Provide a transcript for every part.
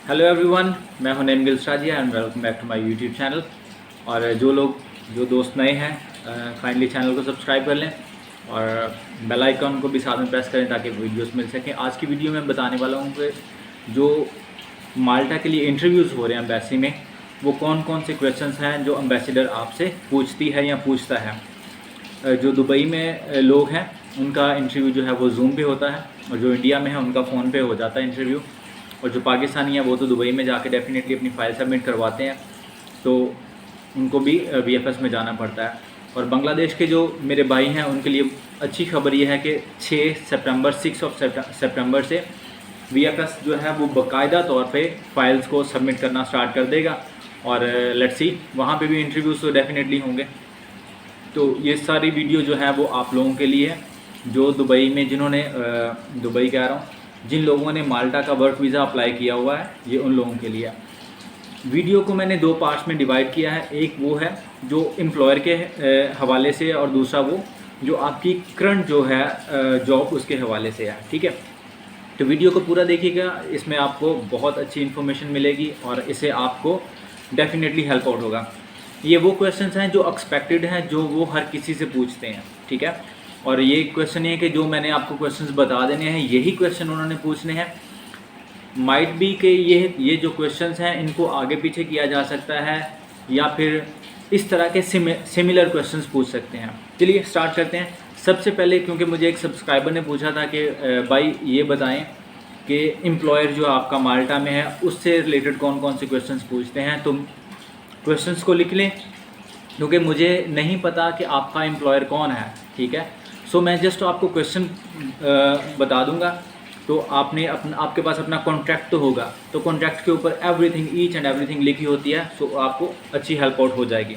Hello everyone, मैं हूं name Gill Shazia and welcome back to my YouTube channel. और जो दोस्त नए हैं काइंडली चैनल को सब्सक्राइब कर लें और बेल आइकन को भी साथ में प्रेस करें ताकि वीडियोस मिल सकें। आज की वीडियो में बताने वाला हूं कि जो माल्टा के लिए इंटरव्यूज़ हो रहे हैं एम्बेसी में, वो कौन कौन से क्वेश्चंस हैं जो एम्बेसडर आपसे पूछती है या पूछता है। जो दुबई में लोग हैं उनका इंटरव्यू जो है वो जूम पे होता है, और जो इंडिया में है उनका फ़ोन पे हो जाता है इंटरव्यू। और जो पाकिस्तानी है वो तो दुबई में जाके डेफिनेटली अपनी फ़ाइल सबमिट करवाते हैं, तो उनको भी वीएफएस में जाना पड़ता है। और बांग्लादेश के जो मेरे भाई हैं उनके लिए अच्छी खबर ये है कि 6 सितंबर से वीएफएस जो है वो बाकायदा तौर पे फाइल्स को सबमिट करना स्टार्ट कर देगा। और लेट्स सी, वहाँ पे भी इंटरव्यूज़ तो डेफिनेटली होंगे। तो ये सारी वीडियो जो है वो आप लोगों के लिए है जो दुबई में, जिन्होंने दुबई कह रहा हूँ, जिन लोगों ने माल्टा का वर्क वीज़ा अप्लाई किया हुआ है, ये उन लोगों के लिए है। वीडियो को मैंने दो पार्ट्स में डिवाइड किया है। एक वो है जो एम्प्लॉयर के हवाले से, और दूसरा वो जो आपकी करंट जो है जॉब उसके हवाले से है। ठीक है, तो वीडियो को पूरा देखिएगा, इसमें आपको बहुत अच्छी इन्फॉर्मेशन मिलेगी और इससे आपको डेफिनेटली हेल्प आउट होगा। ये वो क्वेश्चंस हैं जो एक्सपेक्टेड हैं, जो वो हर किसी से पूछते हैं। ठीक है, और ये क्वेश्चन है कि जो मैंने आपको क्वेश्चंस बता देने हैं, यही क्वेश्चन उन्होंने पूछने हैं। माइट बी कि ये जो क्वेश्चंस हैं इनको आगे पीछे किया जा सकता है, या फिर इस तरह के सिमिलर क्वेश्चंस पूछ सकते हैं। चलिए स्टार्ट करते हैं। सबसे पहले, क्योंकि मुझे एक सब्सक्राइबर ने पूछा था कि भाई ये बताएं कि एम्प्लॉयर जो आपका माल्टा में है उससे रिलेटेड कौन कौन से क्वेश्चंस पूछते हैं। तो क्वेश्चंस को लिख लें, क्योंकि मुझे नहीं पता कि आपका एम्प्लॉयर कौन है। ठीक है, सो मैं जस्ट आपको क्वेश्चन बता दूंगा। तो आपके पास अपना कॉन्ट्रैक्ट तो होगा, तो कॉन्ट्रैक्ट के ऊपर एवरीथिंग, ईच एंड एवरीथिंग लिखी होती है, सो आपको अच्छी हेल्प आउट हो जाएगी।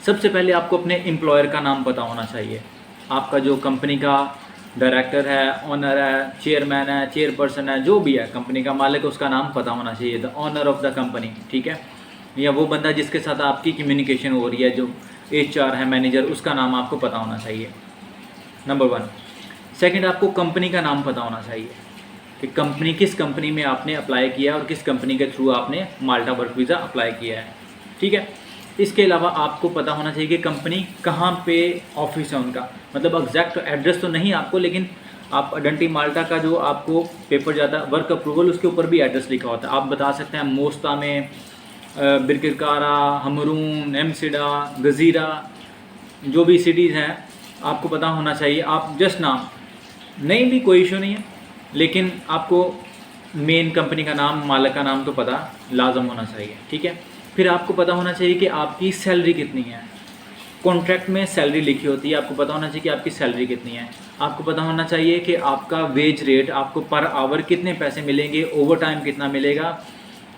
सबसे पहले आपको अपने एम्प्लॉयर का नाम पता होना चाहिए। आपका जो कंपनी का डायरेक्टर है, ऑनर है, चेयरमैन है, चेयरपर्सन है, जो भी है कंपनी का मालिक, उसका नाम पता होना चाहिए, the owner of the company. ठीक है, या वो बंदा जिसके साथ आपकी कम्युनिकेशन हो रही है, जो HR है, मैनेजर, उसका नाम आपको पता होना चाहिए, नंबर 1। सेकंड, आपको कंपनी का नाम पता होना चाहिए कि किस कंपनी में आपने अप्लाई किया और किस कंपनी के थ्रू आपने माल्टा वर्क वीज़ा अप्लाई किया है। ठीक है, इसके अलावा आपको पता होना चाहिए कि कंपनी कहाँ पे ऑफिस है उनका, मतलब एग्जैक्ट एड्रेस तो नहीं आपको, लेकिन आप आइडेंटिटी माल्टा का जो आपको पेपर जाता है वर्क अप्रूवल, उसके ऊपर भी एड्रेस लिखा होता है। आप बता सकते हैं मोस्ता में, बिरकिरकारा, हमरून, एमसिडा, गज़ीरा, जो भी सिटीज़ हैं आपको पता होना चाहिए। आप जस्ट नाम नहीं भी कोई इशू नहीं है, लेकिन आपको मेन कंपनी का नाम, मालिक का नाम तो पता लाजम होना चाहिए। ठीक है, फिर आपको पता होना चाहिए कि आपकी सैलरी कितनी है। कॉन्ट्रैक्ट में सैलरी लिखी होती है, आपको पता होना चाहिए कि आपकी सैलरी कितनी है। आपको पता होना चाहिए कि आपका वेज रेट, आपको पर आवर कितने पैसे मिलेंगे, ओवर टाइम कितना मिलेगा,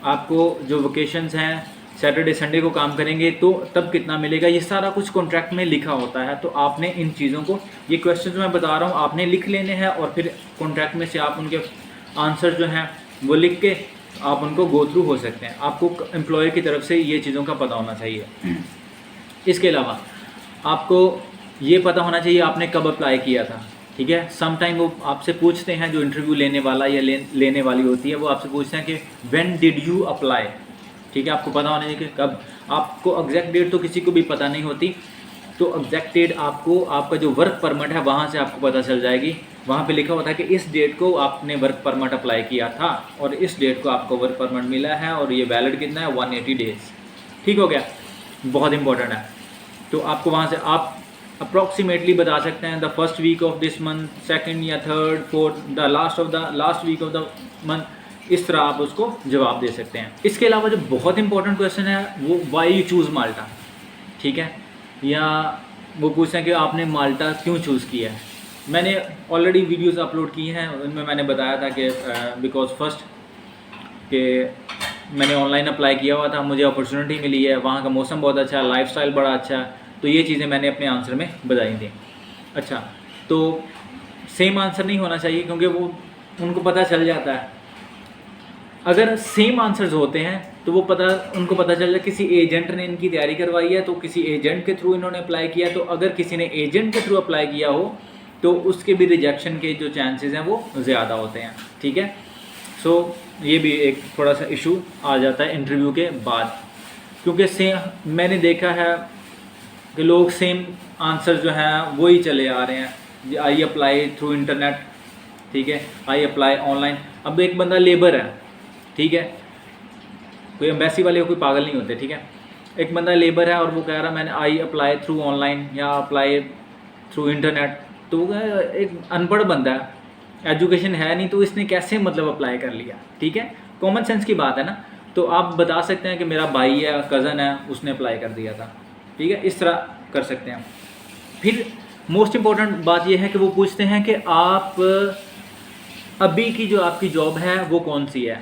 आपको जो वोकेशंस हैं, सैटरडे संडे को काम करेंगे तो तब कितना मिलेगा। ये सारा कुछ कॉन्ट्रैक्ट में लिखा होता है। तो आपने इन चीज़ों को, ये क्वेश्चन जो मैं बता रहा हूँ, आपने लिख लेने हैं, और फिर कॉन्ट्रैक्ट में से आप उनके आंसर जो हैं वो लिख के आप उनको गो थ्रू हो सकते हैं। आपको एम्प्लॉयर की तरफ से ये चीज़ों का पता होना चाहिए। इसके अलावा आपको ये पता होना चाहिए आपने कब अप्लाई किया था। ठीक है, सम टाइम वो आपसे पूछते हैं, जो इंटरव्यू लेने वाला या लेने वाली होती है, वो आपसे पूछते हैं कि व्हेन डिड यू अप्लाई। ठीक है, आपको पता होना चाहिए कि कब। आपको एग्जैक्ट डेट तो किसी को भी पता नहीं होती, तो एग्जैक्ट डेट आपको, आपका जो वर्क परमिट है वहाँ से आपको पता चल जाएगी। वहाँ पे लिखा होता है कि इस डेट को आपने वर्क परमिट अप्लाई किया था और इस डेट को आपको वर्क परमिट मिला है, और ये वैलिड कितना है, 180 डेज़। ठीक हो गया, बहुत इंपॉर्टेंट है। तो आपको वहाँ से आप अप्रॉक्सीमेटली बता सकते हैं the first week of this month, second या third, fourth, the last week of the month. इस तरह आप उसको जवाब दे सकते हैं। इसके अलावा जो बहुत इंपॉर्टेंट क्वेश्चन है वो वाई यू चूज़ माल्टा। ठीक है, या वो पूछते हैं कि आपने माल्टा क्यों चूज़ किया है। मैंने ऑलरेडी वीडियोस अपलोड की हैं, उनमें मैंने बताया था कि बिकॉज फर्स्ट कि मैंने ऑनलाइन अप्लाई किया हुआ था, मुझे अपॉर्चुनिटी मिली है, वहाँ का मौसम बहुत अच्छा है, लाइफस्टाइल बड़ा अच्छा है, तो ये चीज़ें मैंने अपने आंसर में बताई थी। अच्छा, तो सेम आंसर नहीं होना चाहिए, क्योंकि वो उनको पता चल जाता है। अगर सेम आंसर्स होते हैं तो वो उनको पता चल जाए किसी एजेंट ने इनकी तैयारी करवाई है, तो किसी एजेंट के थ्रू इन्होंने अप्लाई किया। तो अगर किसी ने एजेंट के थ्रू अप्लाई किया हो तो उसके भी रिजेक्शन के जो चांसेस हैं वो ज़्यादा होते हैं। ठीक है, सो ये भी एक थोड़ा सा इशू आ जाता है इंटरव्यू के बाद, क्योंकि सेम मैंने देखा है कि लोग सेम आंसर जो हैं वही चले आ रहे हैं, आई अप्लाई थ्रू इंटरनेट, ठीक है, आई अप्लाई ऑनलाइन। अब एक बंदा लेबर है, ठीक है, कोई एम्बेसी वाले कोई पागल नहीं होते, ठीक है, एक बंदा लेबर है और वो कह रहा मैंने आई अप्लाई थ्रू ऑनलाइन या अप्लाई थ्रू इंटरनेट, तो वो एक अनपढ़ बंदा है, एजुकेशन है नहीं, तो इसने कैसे मतलब अप्लाई कर लिया, ठीक है, कॉमन सेंस की बात है ना। तो आप बता सकते हैं कि मेरा भाई है, कज़न है, उसने अप्लाई कर दिया था, ठीक है, इस तरह कर सकते हैं। फिर मोस्ट इम्पॉर्टेंट बात यह है कि वो पूछते हैं कि आप अभी की जो आपकी जॉब है वो कौन सी है,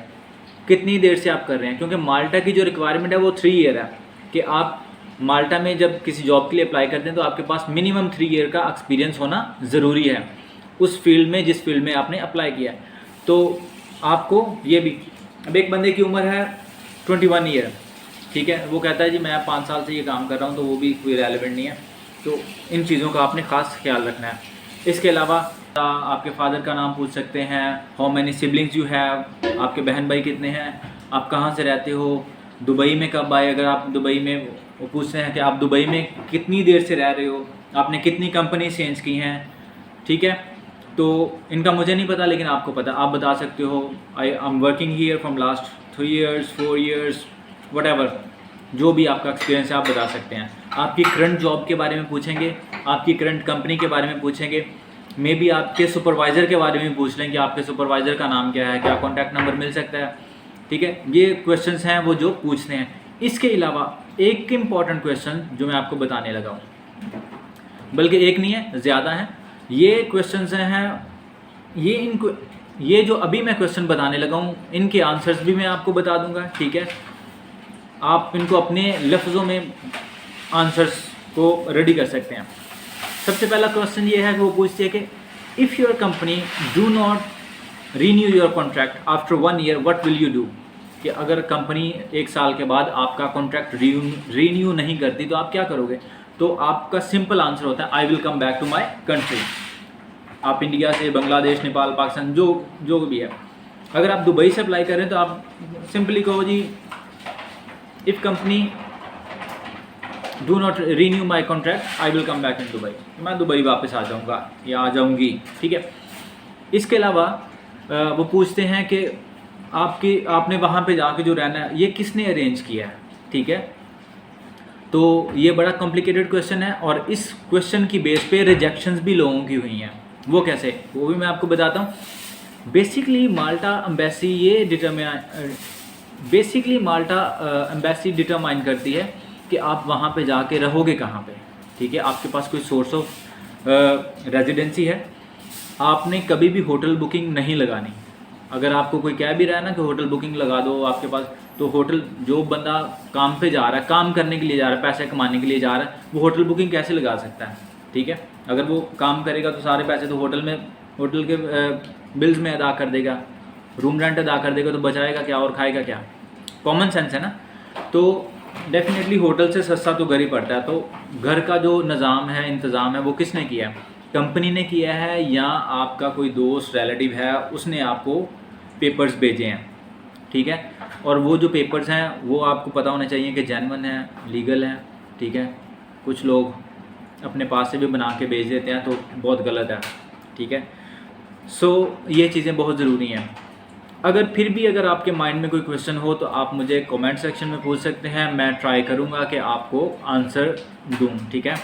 कितनी देर से आप कर रहे हैं, क्योंकि माल्टा की जो रिक्वायरमेंट है वो 3 ईयर है, कि आप माल्टा में जब किसी जॉब के लिए अप्लाई करते हैं तो आपके पास मिनिमम 3 ईयर का एक्सपीरियंस होना ज़रूरी है उस फील्ड में जिस फील्ड में आपने अप्लाई किया। तो आपको ये भी, अब एक बंदे की उम्र है 21 ईयर, ठीक है, वो कहता है जी मैं 5 साल से ये काम कर रहा हूँ, तो वो भी कोई रेलेवेंट नहीं है। तो इन चीज़ों का आपने ख़ास ख्याल रखना है। इसके अलावा आपके फादर का नाम पूछ सकते हैं, how many siblings you have, आपके बहन भाई कितने हैं, आप कहाँ से रहते हो, दुबई में कब आए, अगर आप दुबई में, वो पूछते हैं कि आप दुबई में कितनी देर से रह रहे हो, आपने कितनी कंपनी चेंज की हैं, ठीक है। तो इनका मुझे नहीं पता, लेकिन आपको पता, आप बता सकते हो I am working here from last 3 years 4 years what जो भी आपका एक्सपीरियंस है आप बता सकते हैं। आपकी करंट जॉब के बारे में पूछेंगे, आपकी करंट कंपनी के बारे में पूछेंगे, मे बी आपके सुपरवाइज़र के बारे में पूछ लें कि आपके सुपरवाइज़र का नाम क्या है, क्या कॉन्टैक्ट नंबर मिल सकता है, ठीक है। ये क्वेश्चंस हैं वो जो पूछते हैं। इसके अलावा एक इम्पॉर्टेंट क्वेश्चन जो मैं आपको बताने लगा हूँ, बल्कि एक नहीं है, ज़्यादा हैं ये क्वेश्चंस हैं, ये जो अभी मैं क्वेश्चन बताने लगा हूँ इनके आंसर्स भी मैं आपको बता दूंगा, ठीक है। आप इनको अपने लफ्ज़ों में आंसर्स को रेडी कर सकते हैं। सबसे पहला क्वेश्चन ये है कि वो पूछती है कि if your company do not renew your contract after 1 year what will you do, कि अगर कंपनी 1 साल के बाद आपका कॉन्ट्रैक्ट रीन्यू नहीं करती तो आप क्या करोगे। तो आपका सिंपल आंसर होता है I will come back to my country. आप इंडिया से, बांग्लादेश, नेपाल, पाकिस्तान, जो भी है, अगर आप दुबई से अप्लाई कर रहे हैं तो आप सिंपली कहो जी if company do not renew my contract I will come back in Dubai, मैं दुबई वापस आ जाऊँगा या आ जाऊँगी, ठीक है। इसके अलावा वो पूछते हैं कि आपने वहाँ पे जाके जो रहना है ये किसने अरेंज किया है, ठीक है। तो ये बड़ा कॉम्प्लिकेटेड क्वेश्चन है और इस क्वेश्चन की बेस पे रिजेक्शंस भी लोगों की हुई हैं। वो कैसे, वो भी मैं आपको बताता हूँ। बेसिकली माल्टा एम्बेसी डिटरमाइन करती है कि आप वहाँ पे जाके रहोगे कहाँ पे, ठीक है। आपके पास कोई सोर्स ऑफ रेजिडेंसी है, आपने कभी भी होटल बुकिंग नहीं लगानी। अगर आपको कोई कह भी रहा है ना कि होटल बुकिंग लगा दो आपके पास, तो होटल, जो बंदा काम पे जा रहा है, काम करने के लिए जा रहा है, पैसे कमाने के लिए जा रहा है, वो होटल बुकिंग कैसे लगा सकता है, ठीक है। अगर वो काम करेगा तो सारे पैसे तो होटल के बिल्स में अदा कर देगा, रूम रेंट अदा कर देगा, तो बचाएगा क्या और खाएगा क्या। कॉमन सेंस है ना। तो डेफिनेटली होटल से सस्ता तो घर ही पड़ता है। तो घर का जो निज़ाम है, इंतज़ाम है, वो किसने किया है, कंपनी ने किया है या आपका कोई दोस्त रिलेटिव है उसने आपको पेपर्स भेजे हैं, ठीक है। और वो जो पेपर्स हैं वो आपको पता होना चाहिए कि जेन्युइन है, लीगल है, ठीक है। कुछ लोग अपने पास से भी बना के भेज देते हैं तो बहुत गलत है, ठीक है। सो ये चीज़ें बहुत ज़रूरी हैं। अगर आपके माइंड में कोई क्वेश्चन हो तो आप मुझे कमेंट सेक्शन में पूछ सकते हैं, मैं ट्राई करूँगा कि आपको आंसर दूँ, ठीक है।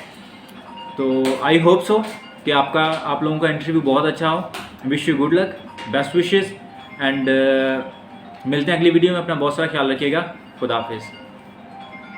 तो आई होप सो कि आप लोगों का इंटरव्यू बहुत अच्छा हो। Wish you good luck, best wishes and मिलते हैं अगली वीडियो में। अपना बहुत सारा ख्याल रखिएगा। खुदा हाफिज़।